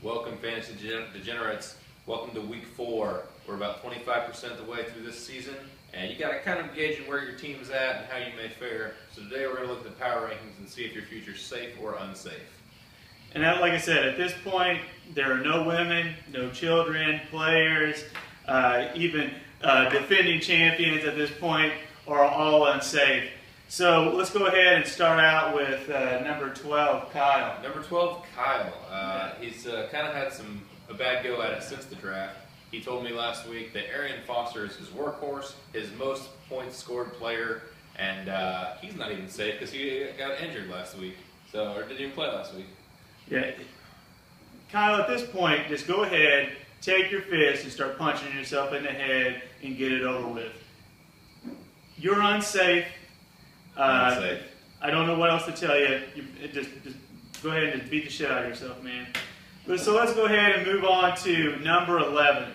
Welcome, fantasy degenerates. Welcome to week 4. We're about 25% of the way through this season, and you got to kind of gauge where your team's at and how you may fare. So today we're going to look at the power rankings and see if your future's safe or unsafe. And like I said, at this point, there are no women, no children, players, even defending champions at this point are all unsafe. So let's go ahead and start out with number 12, Kyle. Number 12, Kyle. He's kind of had a bad go at it since the draft. He told me last week that Arian Foster is his workhorse, his most points scored player, and he's not even safe because he got injured last week. Or didn't even play last week. Yeah, Kyle, at this point, just go ahead, take your fist and start punching yourself in the head and get it over with. You're unsafe. Unsafe. I don't know what else to tell you. Just go ahead and just beat the shit out of yourself, man. So let's go ahead and move on to number 11.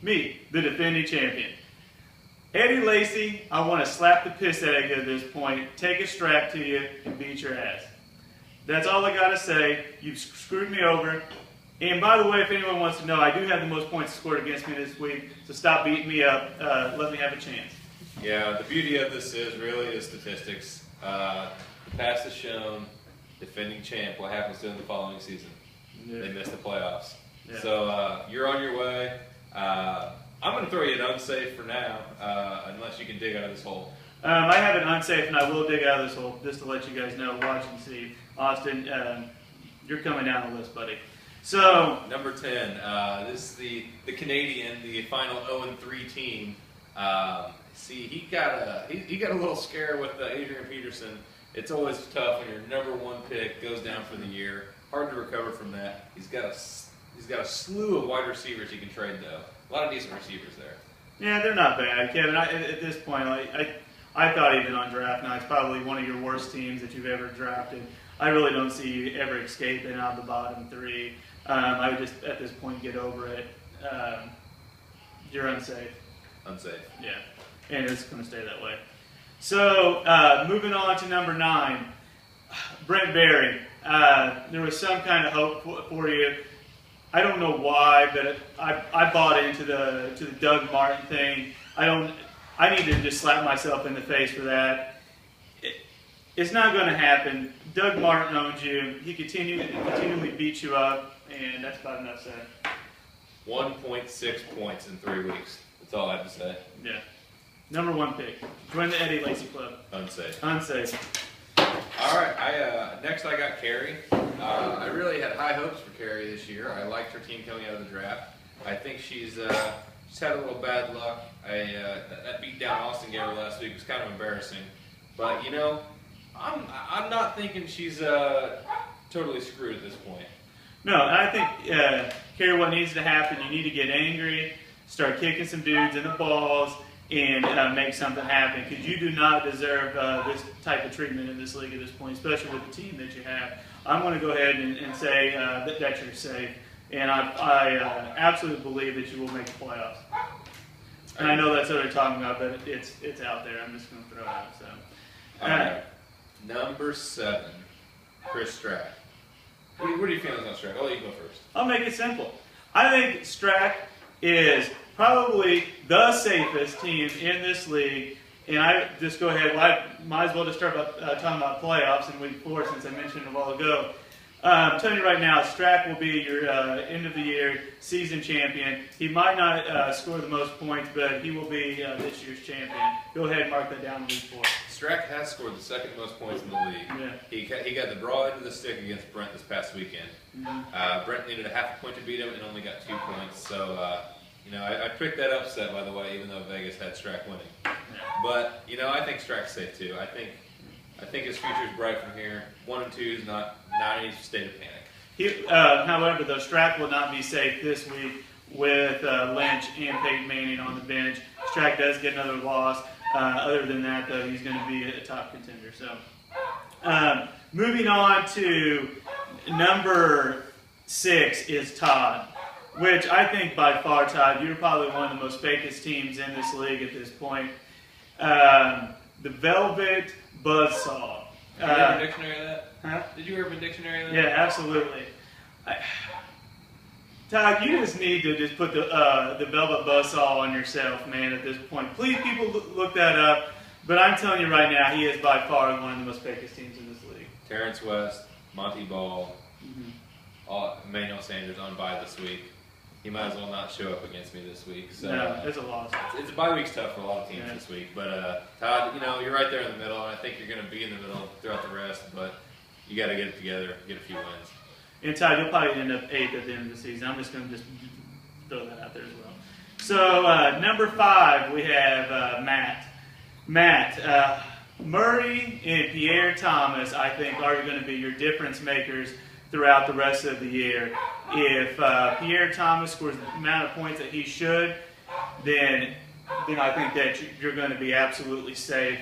Me, the defending champion. Eddie Lacy, I want to slap the piss out of you at this point, take a strap to you, and beat your ass. That's all I got to say. You've screwed me over. And by the way, if anyone wants to know, I do have the most points scored against me this week, so stop beating me up. Let me have a chance. Yeah, the beauty of this is statistics. The past has shown defending champ what happens to them the following season. Yeah. They miss the playoffs. Yeah. So you're on your way. I'm going to throw you an unsafe for now, unless you can dig out of this hole. I have an unsafe, and I will dig out of this hole just to let you guys know. Watch and see. Austin, you're coming down the list, buddy. So number 10, this is the Canadian, the final 0-3 team. He got a little scare with Adrian Peterson. It's always tough when your number 1 pick goes down for the year. Hard to recover from that. He's got a slew of wide receivers he can trade though. A lot of decent receivers there. Yeah, they're not bad, Kevin. At this point, I thought even on draft night, it's probably one of your worst teams that you've ever drafted. I really don't see you ever escaping out of the bottom 3. I would just, at this point, get over it. You're unsafe. Unsafe. Yeah, and it's going to stay that way. So, moving on to number 9, Brent Berry. There was some kind of hope for you. I don't know why, but I bought into the Doug Martin thing. I need to just slap myself in the face for that. It's not going to happen. Doug Martin owns you. He continually beats you up, and that's about enough said. 1.6 points in 3 weeks. That's all I have to say. Yeah. Number 1 pick. Join the Eddie Lacy Club. Unsafe. Unsafe. All right. Next I got Carrie. I really had high hopes for Carrie this year. I liked her team coming out of the draft. I think she's had a little bad luck. That beat down Austin gave her last week was kind of embarrassing. But I'm not thinking she's totally screwed at this point. No, I think Carrie, what needs to happen, you need to get angry, start kicking some dudes in the balls, and make something happen. Because you do not deserve this type of treatment in this league at this point, especially with the team that you have. I'm going to go ahead and say that you're safe. And I absolutely believe that you will make the playoffs. And I know that's what they're talking about, but it's out there. I'm just going to throw it out. So. All right. Number 7, Chris Strack. What are you feeling on Strack? I'll let you go first. I'll make it simple. I think Strack is probably the safest team in this league. And I just go ahead. I might as well just start talking about playoffs in week 4 since I mentioned it a while ago. I'm telling you right now, Strack will be your end of the year season champion. He might not score the most points, but he will be this year's champion. Go ahead and mark that down in week 4. Strack has scored the 2nd most points in the league. Yeah. He got the draw into the stick against Brent this past weekend. Mm-hmm. Brent needed a half a point to beat him and only got 2 points. So, I picked that upset, by the way, even though Vegas had Strack winning. Yeah. But, I think Strack's safe too. I think his future's bright from here. 1 and 2 is not any state of panic. However, though, Strack will not be safe this week with Lynch and Peyton Manning on the bench. Strack does get another loss. Other than that, though, he's going to be a top contender. So, moving on to number 6 is Todd, which I think by far, Todd, you're probably one of the most fakest teams in this league at this point. The Velvet Buzzsaw. Did you Urban Dictionary that? Huh? Did you Urban Dictionary that? Yeah, absolutely. Todd, you just need to just put the velvet buzzsaw on yourself, man, at this point. Please, people, look that up. But I'm telling you right now, he is by far one of the most fakest teams in this league. Terrence West, Monty Ball, Emmanuel Sanders on bye this week. He might as well not show up against me this week. So no, it's a loss. It's a bye week's tough for a lot of teams this week. But Todd, you're right there in the middle, and I think you're going to be in the middle throughout the rest. But you got to get it together, get a few wins. And Todd, you'll probably end up 8th at the end of the season. I'm just going to throw that out there as well. So number 5, we have Matt. Matt, Murray and Pierre Thomas, I think, are going to be your difference makers throughout the rest of the year. If Pierre Thomas scores the amount of points that he should, then I think that you're going to be absolutely safe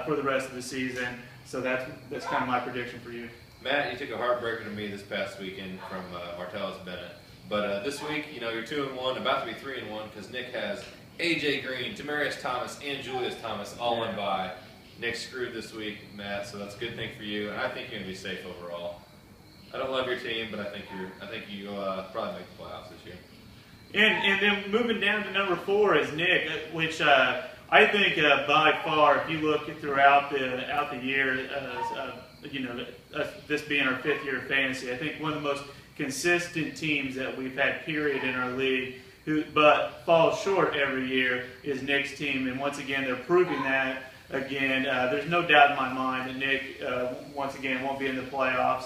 for the rest of the season. So that's kind of my prediction for you. Matt, you took a heartbreaker to me this past weekend from Martellus Bennett. But this week, you're 2-1, about to be 3-1, because Nick has A.J. Green, Demaryius Thomas, and Julius Thomas all on bye. Nick screwed this week, Matt, so that's a good thing for you, and I think you're going to be safe overall. I don't love your team, but I think you'll probably make the playoffs this year. And then moving down to number 4 is Nick, which I think by far, if you look throughout the year, this being our 5th year of fantasy, I think one of the most consistent teams that we've had, period, in our league, but falls short every year, is Nick's team. And once again, they're proving that again. There's no doubt in my mind that Nick, once again, won't be in the playoffs.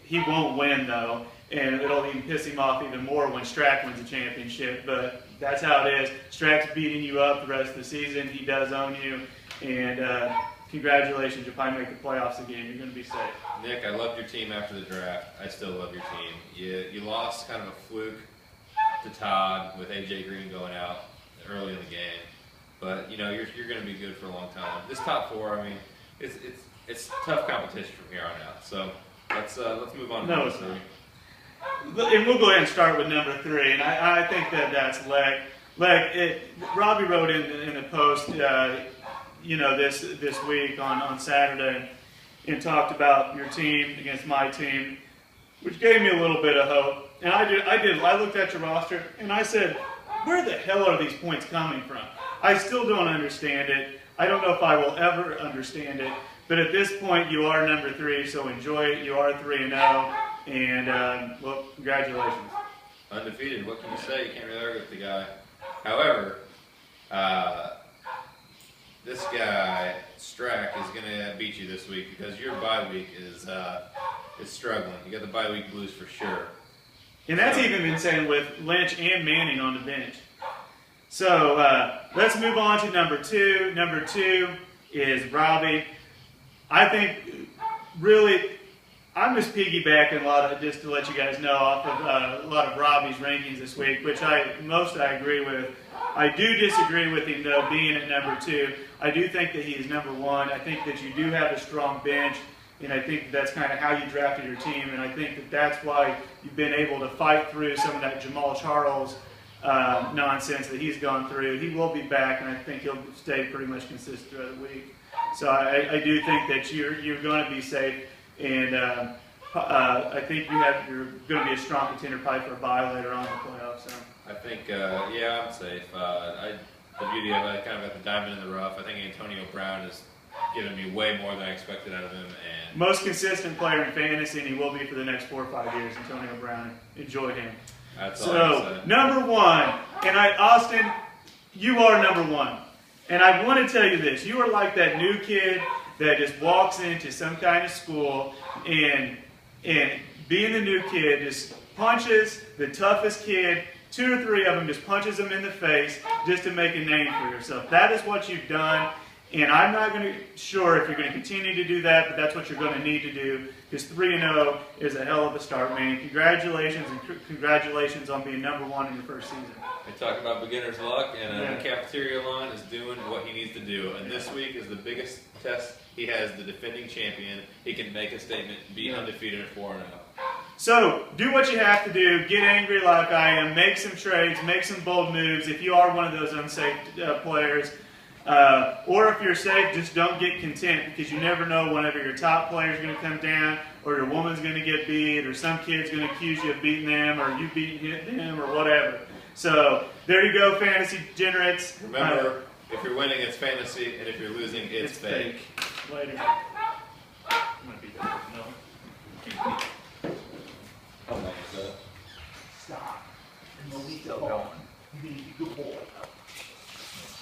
He won't win, though, and it'll even piss him off even more when Strack wins the championship. But that's how it is. Strack's beating you up the rest of the season. He does own you, and congratulations. You'll probably make the playoffs again. You're going to be safe. Nick, I loved your team after the draft. I still love your team. You lost kind of a fluke to Todd with A.J. Green going out early in the game. But, you're going to be good for a long time. This top 4, I mean, it's tough competition from here on out. So let's move on to number 3. And we'll go ahead and start with number 3. And I think that's Leg. Robbie wrote in the post, this week on Saturday, and talked about your team against my team, which gave me a little bit of hope. And I looked at your roster and I said, where the hell are these points coming from? I still don't understand it. I don't know if I will ever understand it. But at this point, you are number 3, so enjoy it. You are 3-0, and well, congratulations. Undefeated. What can you say? You can't really argue with the guy. However, this guy Strack is going to beat you this week because your bye week is struggling. You got the bye week blues for sure. And that's even been said with Lynch and Manning on the bench. So let's move on to number 2. Number 2 is Robbie. I think, really, I'm just piggybacking just to let you guys know, off of a lot of Robbie's rankings this week, which I agree with. I do disagree with him, though, being at number 2. I do think that he is number 1. I think that you do have a strong bench, and I think that's kind of how you drafted your team, and I think that that's why you've been able to fight through some of that Jamal Charles nonsense that he's gone through. He will be back, and I think he'll stay pretty much consistent throughout the week. So I do think that you're going to be safe, and I think you're going to be a strong contender probably for a bye later on in the playoffs. So. I think, I'm safe. The beauty of it, I kind of got the diamond in the rough. I think Antonio Brown has given me way more than I expected out of him. And most consistent player in fantasy, and he will be for the next 4 or 5 years, Antonio Brown. Enjoy him. That's all I So, number 1, and Austin, you are number 1. And I want to tell you this. You are like that new kid that just walks into some kind of school and being the new kid just punches the toughest kid, 2 or 3 of them just punches them in the face just to make a name for yourself. That is what you've done. And I'm not sure if you're going to continue to do that, but that's what you're going to need to do. Because 3-0 is a hell of a start, man. Congratulations, and congratulations on being number 1 in your first season. I talk about beginner's luck, and the cafeteria line is doing what he needs to do. And this week is the biggest test he has, the defending champion. He can make a statement, be undefeated at 4-0. So, do what you have to do. Get angry like I am. Make some trades. Make some bold moves. If you are one of those unsafe players, Or if you're safe, just don't get content, because you never know whenever your top player is going to come down, or your woman's going to get beat, or some kid's going to accuse you of beating them, or you beating them, or whatever. So there you go, fantasy degenerates. Remember, if you're winning, it's fantasy, and if you're losing, it's fake. Later. I'm gonna beat that. No. Oh, my God. Stop. No, he's still going. You need to be a good boy.